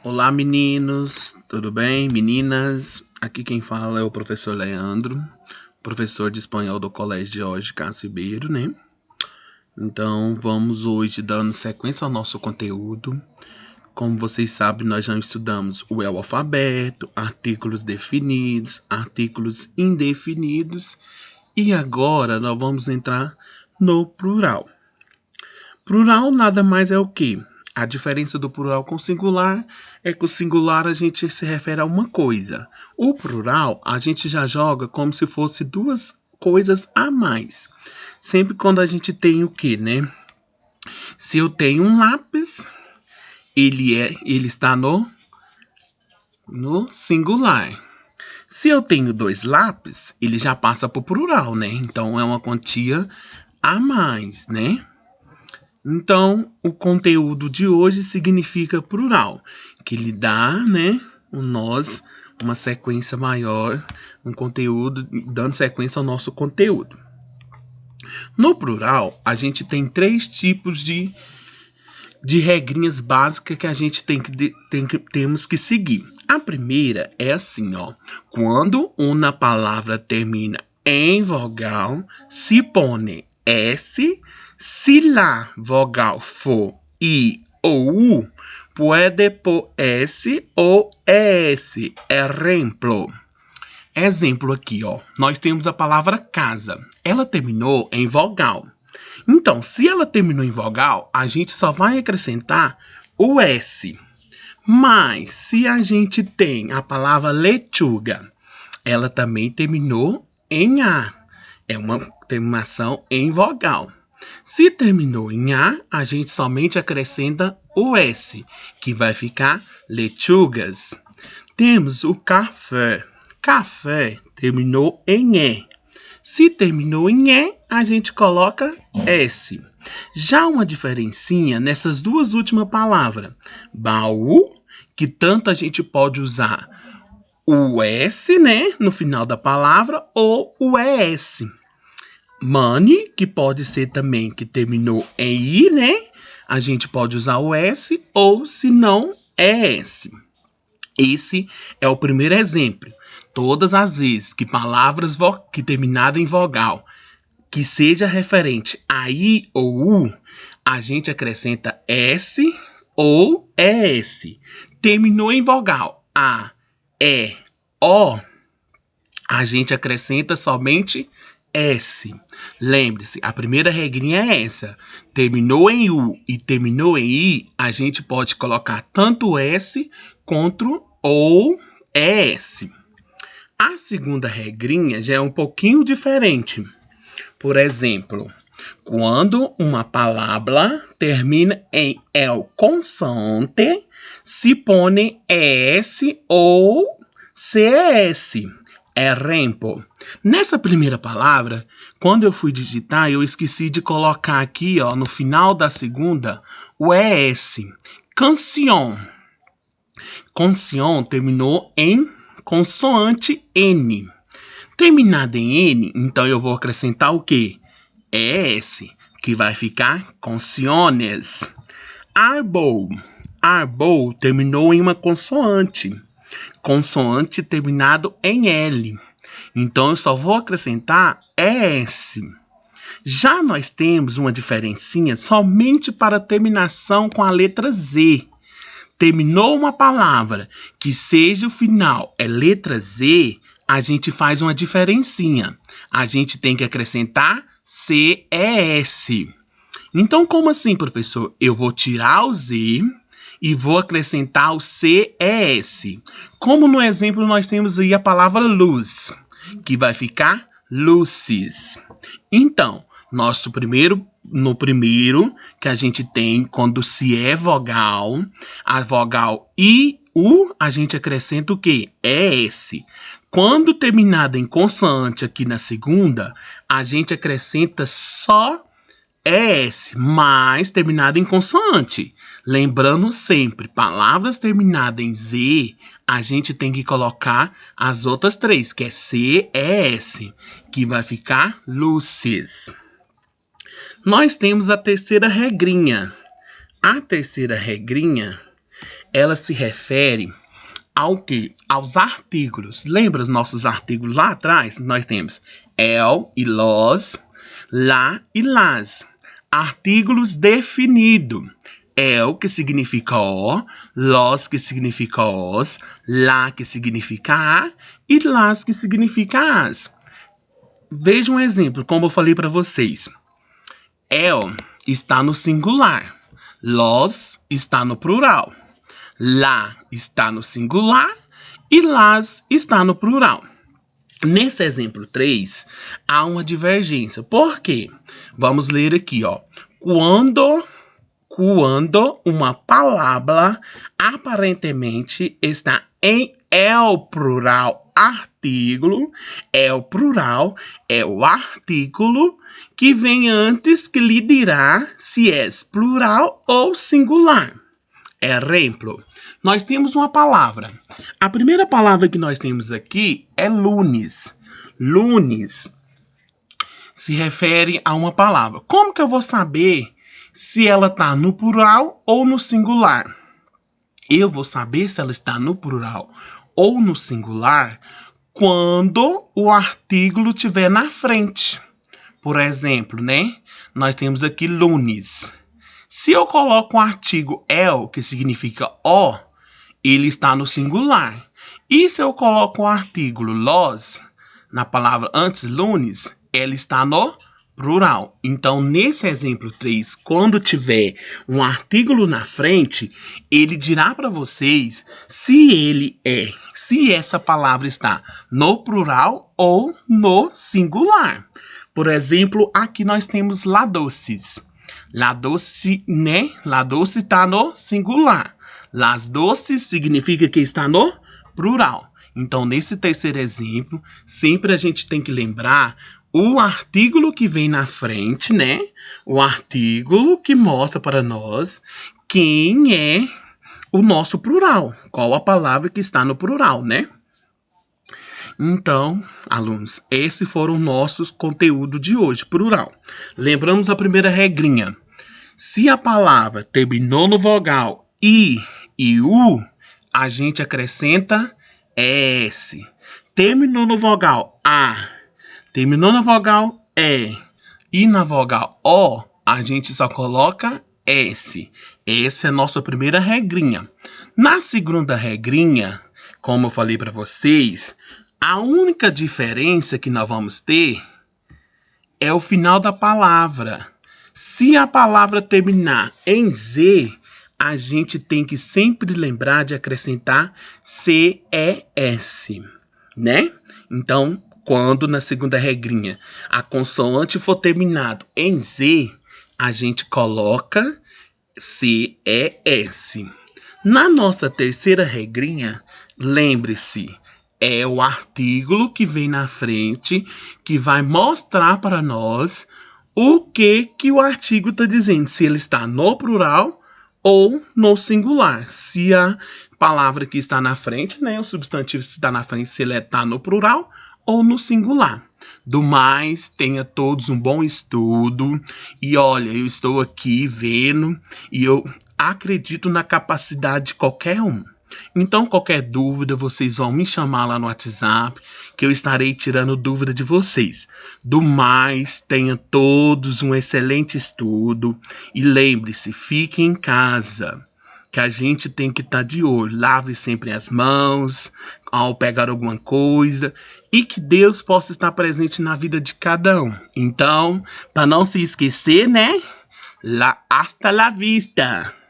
Olá, meninos, tudo bem? Meninas, aqui quem fala é o professor Leandro, professor de espanhol do Colégio Jorge Cássio Ribeiro, né? Então, vamos hoje dando sequência ao nosso conteúdo. Como vocês sabem, nós já estudamos o alfabeto, artículos definidos, artículos indefinidos e agora nós vamos entrar no plural. Plural nada mais é o quê? A diferença do plural com o singular é que o singular a gente se refere a uma coisa. O plural a gente já joga como se fosse duas coisas a mais. Sempre quando a gente tem o quê, né? Se eu tenho um lápis, ele está no singular. Se eu tenho dois lápis, ele já passa para o plural, né? Então é uma quantia a mais, né? Então, o conteúdo de hoje significa plural, que lhe dá, né, uma sequência maior, um conteúdo, dando sequência ao nosso conteúdo. No plural, a gente tem três tipos de regrinhas básicas que a gente temos que seguir. A primeira é assim, ó. Quando uma palavra termina em vogal, se põe S. Se la vogal for I ou U, puede por S ou ES. Exemplo aqui, ó. Nós temos a palavra casa. Ela terminou em vogal. Então, se ela terminou em vogal, a gente só vai acrescentar o S. Mas, se a gente tem a palavra lechuga, ela também terminou em A. É uma terminação em vogal. Se terminou em A gente somente acrescenta o S, que vai ficar lechugas. Temos o café. Café terminou em E. Se terminou em E, a gente coloca S. Já uma diferencinha nessas duas últimas palavras. Baú, que tanto a gente pode usar o S, né, no final da palavra, ou o ES. Money, que pode ser também que terminou em I, né? A gente pode usar o S ou, se não, ES. Esse é o primeiro exemplo. Todas as vezes que palavras que terminaram em vogal, que seja referente a I ou U, a gente acrescenta S ou ES. Terminou em vogal A, E, O, a gente acrescenta somente S. Lembre-se, a primeira regrinha é essa. Terminou em U e terminou em I, a gente pode colocar tanto S quanto ou ES. A segunda regrinha já é um pouquinho diferente. Por exemplo, quando uma palavra termina em L consoante, se põe ES ou CS. Exemplo. Nessa primeira palavra, quando eu fui digitar, eu esqueci de colocar aqui, ó, no final da segunda, o ES. Canção. Canção terminou em consoante N. Terminada em N, então eu vou acrescentar o quê? ES, que vai ficar canciones. Arbol. Arbol terminou em uma consoante. Consoante terminado em L. Então, eu só vou acrescentar ES. Já nós temos uma diferencinha somente para terminação com a letra Z. Terminou uma palavra que seja o final é letra Z, a gente faz uma diferencinha. A gente tem que acrescentar CES. Então, como assim, professor? Eu vou tirar o Z e vou acrescentar o CES. Como no exemplo nós temos aí a palavra luz, que vai ficar luces. Então, no primeiro que a gente tem, quando se é vogal, a vogal I, U, a gente acrescenta o quê? ES. Quando terminada em consoante aqui na segunda, a gente acrescenta só ES, mas terminada em consoante. Lembrando sempre, palavras terminadas em Z, a gente tem que colocar as outras três, que é C, ES, que vai ficar luces. Nós temos a terceira regrinha. A terceira regrinha ela se refere ao quê? Aos artículos. Lembra os nossos artículos lá atrás? Nós temos el e los, lá e las. Artículos definidos. El, que significa o, los, que significa os, lá, que significa a, e las, que significa as. Veja um exemplo, como eu falei para vocês. El está no singular. Los está no plural. Lá está no singular e las está no plural. Nesse exemplo 3, há uma divergência. Por quê? Vamos ler aqui, ó. Quando uma palavra aparentemente está em el plural artículo, el plural é o artículo que vem antes que lhe dirá se é plural ou singular. Exemplo, nós temos uma palavra. A primeira palavra que nós temos aqui é lunes. Lunes se refere a uma palavra. Como que eu vou saber se ela está no plural ou no singular? Eu vou saber se ela está no plural ou no singular quando o artículo estiver na frente. Por exemplo, né? Nós temos aqui lunes. Se eu coloco o artigo el, que significa o, ele está no singular. E se eu coloco o artigo los, na palavra antes lunes, ele está no plural. Então, nesse exemplo 3, quando tiver um artículo na frente, ele dirá para vocês se essa palavra está no plural ou no singular. Por exemplo, aqui nós temos la doces. La doce, né? La doce está no singular. Las doces significa que está no plural. Então, nesse terceiro exemplo, sempre a gente tem que lembrar o artículo que vem na frente, né? O artículo que mostra para nós quem é o nosso plural. Qual a palavra que está no plural, né? Então, alunos, esses foram nossos conteúdos de hoje, plural. Lembramos a primeira regrinha. Se a palavra terminou no vogal I e U, a gente acrescenta S. Terminou no vogal A, terminou na vogal E na vogal O, a gente só coloca S. Essa é a nossa primeira regrinha. Na segunda regrinha, como eu falei para vocês, a única diferença que nós vamos ter é o final da palavra. Se a palavra terminar em Z, a gente tem que sempre lembrar de acrescentar CES, né? Então, quando na segunda regrinha a consoante for terminado em Z, a gente coloca CES. Na nossa terceira regrinha, lembre-se, é o artículo que vem na frente que vai mostrar para nós o que o artigo está dizendo, se ele está no plural ou no singular. Se a palavra que está na frente, né, o substantivo que está na frente, se ele está no plural ou no singular. Do mais, tenha todos um bom estudo. E olha, eu estou aqui vendo e eu acredito na capacidade de qualquer um. Então, qualquer dúvida, vocês vão me chamar lá no WhatsApp, que eu estarei tirando dúvida de vocês. Do mais, tenha todos um excelente estudo. E lembre-se, fique em casa, que a gente tem que estar de olho. Lave sempre as mãos ao pegar alguma coisa. E que Deus possa estar presente na vida de cada um. Então, para não se esquecer, né? Hasta la vista!